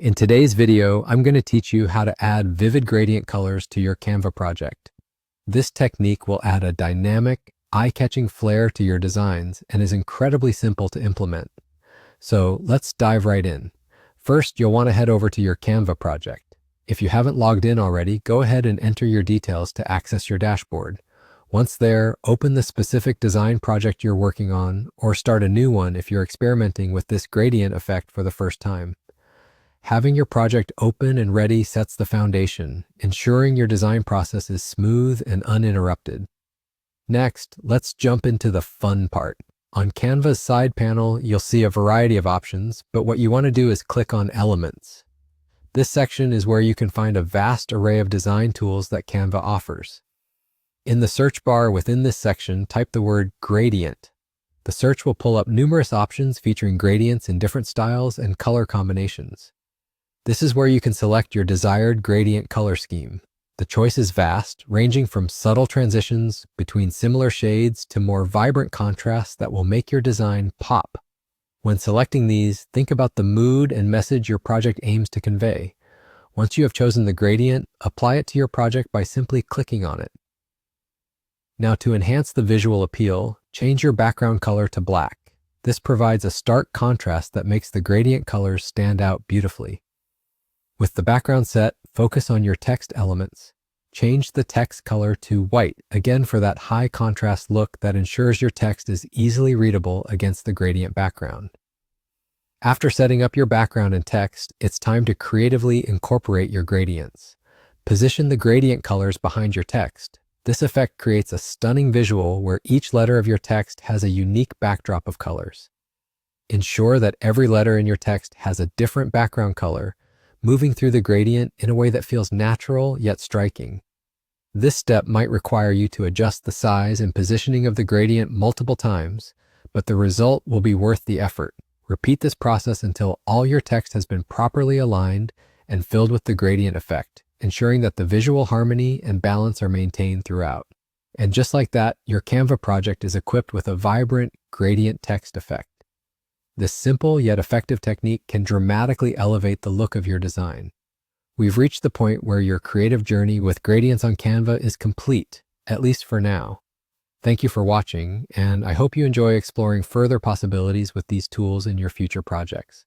In today's video, I'm going to teach you how to add vivid gradient colors to your Canva project. This technique will add a dynamic, eye-catching flair to your designs and is incredibly simple to implement. So let's dive right in. First, you'll want to head over to your Canva project. If you haven't logged in already, go ahead and enter your details to access your dashboard. Once there, open the specific design project you're working on or start a new one if you're experimenting with this gradient effect for the first time. Having your project open and ready sets the foundation, ensuring your design process is smooth and uninterrupted. Next, let's jump into the fun part. On Canva's side panel, you'll see a variety of options, but what you want to do is click on Elements. This section is where you can find a vast array of design tools that Canva offers. In the search bar within this section, type the word gradient. The search will pull up numerous options featuring gradients in different styles and color combinations. This is where you can select your desired gradient color scheme. The choice is vast, ranging from subtle transitions between similar shades to more vibrant contrasts that will make your design pop. When selecting these, think about the mood and message your project aims to convey. Once you have chosen the gradient, apply it to your project by simply clicking on it. Now, to enhance the visual appeal, change your background color to black. This provides a stark contrast that makes the gradient colors stand out beautifully. With the background set, focus on your text elements. Change the text color to white, again for that high contrast look that ensures your text is easily readable against the gradient background. After setting up your background and text, it's time to creatively incorporate your gradients. Position the gradient colors behind your text. This effect creates a stunning visual where each letter of your text has a unique backdrop of colors. Ensure that every letter in your text has a different background color, moving through the gradient in a way that feels natural yet striking. This step might require you to adjust the size and positioning of the gradient multiple times, but the result will be worth the effort. Repeat this process until all your text has been properly aligned and filled with the gradient effect, ensuring that the visual harmony and balance are maintained throughout. And just like that, your Canva project is equipped with a vibrant gradient text effect. This simple yet effective technique can dramatically elevate the look of your design. We've reached the point where your creative journey with gradients on Canva is complete, at least for now. Thank you for watching, and I hope you enjoy exploring further possibilities with these tools in your future projects.